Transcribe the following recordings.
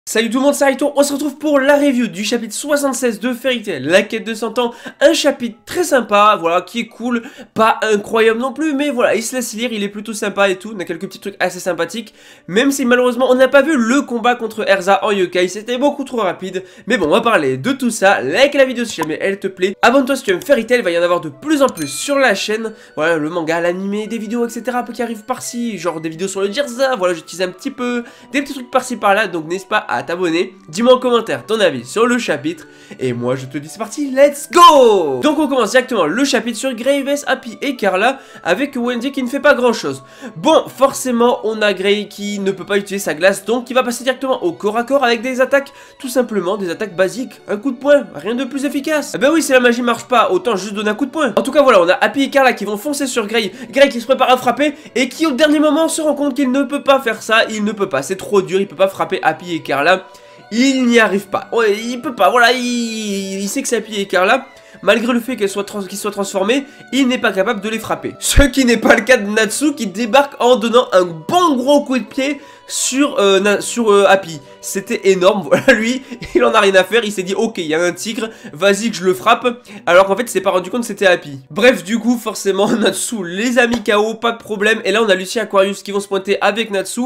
Salut tout le monde, c'est Rito, on se retrouve pour la review du chapitre 76 de Fairy Tail, la quête de 100 ans, un chapitre très sympa, voilà, qui est cool, pas incroyable non plus, mais voilà, il se laisse lire, il est plutôt sympa et tout, on a quelques petits trucs assez sympathiques, même si malheureusement on n'a pas vu le combat contre Erza en yokai, c'était beaucoup trop rapide, mais bon, on va parler de tout ça, like la vidéo si jamais elle te plaît, abonne-toi si tu aimes Fairy Tail, il va y en avoir de plus en plus sur la chaîne, voilà, le manga, l'animé, des vidéos, etc., qui arrivent par-ci, genre des vidéos sur le Jirza, voilà, j'utilise un petit peu, des petits trucs par-ci par-là, donc n'hésite pas à t'abonner, dis-moi en commentaire ton avis sur le chapitre, et moi je te dis c'est parti, let's go. Donc on commence directement le chapitre sur Graves, Happy et Carla, avec Wendy qui ne fait pas grand chose. Bon, forcément on a Grey qui ne peut pas utiliser sa glace, donc qui va passer directement au corps à corps avec des attaques, tout simplement des attaques basiques, un coup de poing, rien de plus efficace. Eh ben oui, si la magie marche pas, autant juste donner un coup de poing. En tout cas voilà, on a Happy et Carla qui vont foncer sur Grey, Grey qui se prépare à frapper, et qui au dernier moment se rend compte qu'il ne peut pas faire ça, il ne peut pas, c'est trop dur, il peut pas frapper Happy et Carla. Il n'y arrive pas, ouais, il peut pas, voilà, il sait que c'est Happy et Carla, malgré le fait qu'ils soient transformés, il n'est pas capable de les frapper. Ce qui n'est pas le cas de Natsu qui débarque en donnant un bon gros coup de pied sur Happy. C'était énorme, voilà, lui, il en a rien à faire, il s'est dit ok, il y a un tigre, vas-y que je le frappe, alors qu'en fait il s'est pas rendu compte que c'était Happy. Bref, du coup, forcément, Natsu les a mis KO, pas de problème, et là on a Lucy et Aquarius qui vont se pointer avec Natsu,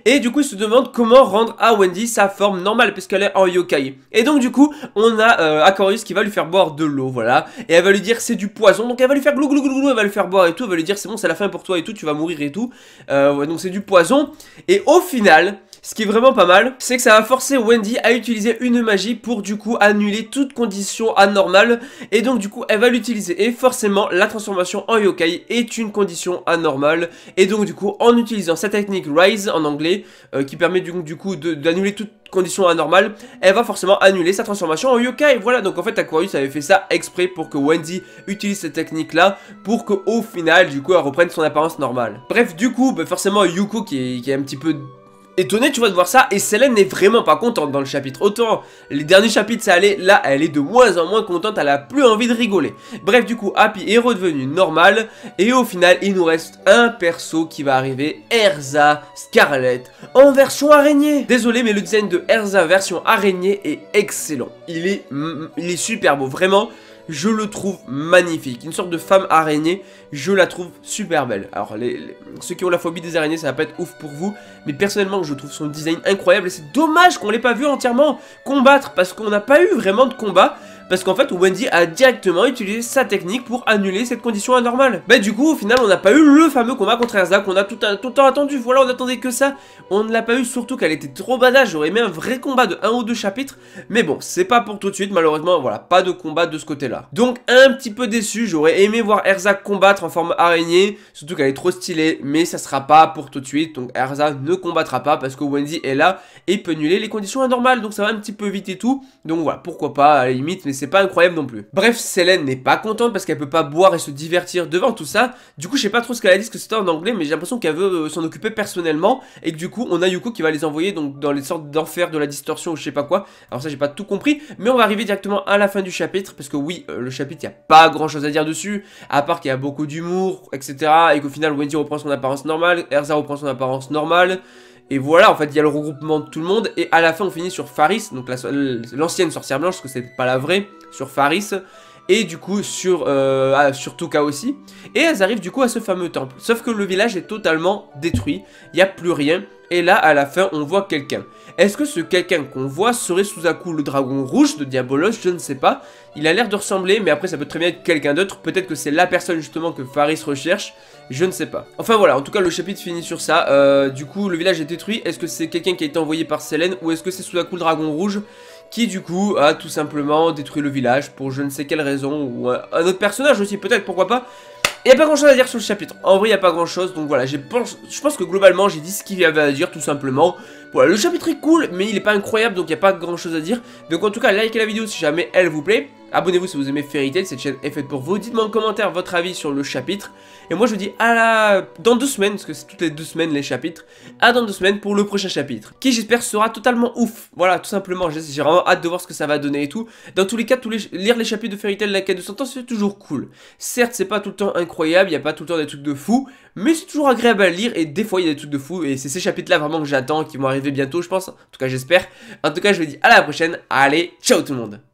et du coup ils se demandent comment rendre à Wendy sa forme normale, puisqu'elle est en yokai. Et donc du coup, on a Aquarius qui va lui faire boire de l'eau, voilà, et elle va lui dire c'est du poison, donc elle va lui faire glou glou glou glou, elle va lui faire boire et tout, elle va lui dire c'est bon, c'est la fin pour toi et tout, tu vas mourir et tout, ouais, donc c'est du poison, et au final, ce qui est vraiment pas mal, c'est que ça va forcer Wendy à utiliser une magie pour du coup annuler toute condition anormale, et donc du coup elle va l'utiliser, et forcément la transformation en yokai est une condition anormale, et donc du coup en utilisant sa technique Rise en anglais, qui permet du coup d'annuler toute condition anormale, elle va forcément annuler sa transformation en yokai. Voilà, donc en fait Aquarius avait fait ça exprès pour que Wendy utilise cette technique là, pour qu'au final du coup elle reprenne son apparence normale. Bref, du coup bah, forcément Yuko qui est un petit peu étonné, tu vois, de voir ça, et Selene n'est vraiment pas contente dans le chapitre. Autant les derniers chapitres ça allait, là elle est de moins en moins contente, elle a plus envie de rigoler. Bref, du coup Happy est redevenu normal, et au final il nous reste un perso qui va arriver, Erza Scarlet en version araignée. Désolé mais le design de Erza version araignée est excellent, il est super beau, vraiment. Je le trouve magnifique, une sorte de femme araignée, je la trouve super belle. Alors ceux qui ont la phobie des araignées ça va pas être ouf pour vous, mais personnellement je trouve son design incroyable et c'est dommage qu'on l'ait pas vu entièrement combattre, parce qu'on n'a pas eu vraiment de combat. Parce qu'en fait Wendy a directement utilisé sa technique pour annuler cette condition anormale. Bah du coup au final on n'a pas eu le fameux combat contre Erza qu'on a tout le temps attendu. Voilà, on attendait que ça. On ne l'a pas eu, surtout qu'elle était trop badass. J'aurais aimé un vrai combat de 1 ou 2 chapitres. Mais bon, c'est pas pour tout de suite malheureusement. Voilà, pas de combat de ce côté là. Donc un petit peu déçu, j'aurais aimé voir Erza combattre en forme araignée. Surtout qu'elle est trop stylée, mais ça sera pas pour tout de suite. Donc Erza ne combattra pas parce que Wendy est là et peut annuler les conditions anormales. Donc ça va un petit peu vite et tout. Donc voilà, pourquoi pas à la limite, mais c'est pas incroyable non plus. Bref, Selene n'est pas contente parce qu'elle peut pas boire et se divertir devant tout ça. Du coup, je sais pas trop ce qu'elle a dit, ce que c'était en anglais, mais j'ai l'impression qu'elle veut s'en occuper personnellement. Et que du coup, on a Yuko qui va les envoyer donc dans les sortes d'enfer de la distorsion ou je sais pas quoi. Alors ça, j'ai pas tout compris, mais on va arriver directement à la fin du chapitre parce que oui, le chapitre, il y a pas grand chose à dire dessus, à part qu'il y a beaucoup d'humour, etc. Et qu'au final, Wendy reprend son apparence normale, Erza reprend son apparence normale. Et voilà, en fait, il y a le regroupement de tout le monde. Et à la fin, on finit sur Faris, donc l'ancienne sorcière blanche, parce que c'est pas la vraie, sur Faris. Et du coup, sur Touka aussi. Et elles arrivent du coup à ce fameux temple. Sauf que le village est totalement détruit. Il n'y a plus rien. Et là, à la fin, on voit quelqu'un. Est-ce que ce quelqu'un qu'on voit serait Suzaku le dragon rouge de Diabolos? Je ne sais pas. Il a l'air de ressembler, mais après ça peut très bien être quelqu'un d'autre. Peut-être que c'est la personne justement que Faris recherche. Je ne sais pas. Enfin voilà, en tout cas le chapitre finit sur ça. Du coup, le village est détruit. Est-ce que c'est quelqu'un qui a été envoyé par Selene? Ou est-ce que c'est Suzaku le dragon rouge qui du coup a tout simplement détruit le village pour je ne sais quelle raison? Ou un autre personnage aussi, peut-être, pourquoi pas. Il n'y a pas grand chose à dire sur le chapitre, en vrai il n'y a pas grand chose, donc voilà, je pense que globalement j'ai dit ce qu'il y avait à dire tout simplement. Voilà, le chapitre est cool, mais il n'est pas incroyable, donc il n'y a pas grand chose à dire. Donc en tout cas, likez la vidéo si jamais elle vous plaît. Abonnez-vous si vous aimez Fairy Tail, cette chaîne est faite pour vous. Dites-moi en commentaire votre avis sur le chapitre. Et moi je vous dis dans 2 semaines, parce que c'est toutes les 2 semaines les chapitres, à dans 2 semaines pour le prochain chapitre, qui j'espère sera totalement ouf. Voilà, tout simplement, j'ai vraiment hâte de voir ce que ça va donner et tout. Dans tous les cas, lire les chapitres de Fairy Tail, la quête de 100 ans, c'est toujours cool. Certes, c'est pas tout le temps incroyable, il n'y a pas tout le temps des trucs de fou, mais c'est toujours agréable à lire et des fois il y a des trucs de fou. Et c'est ces chapitres-là vraiment que j'attends, qui vont arriver bientôt, je pense. En tout cas, j'espère. En tout cas, je vous dis à la prochaine. Allez, ciao tout le monde.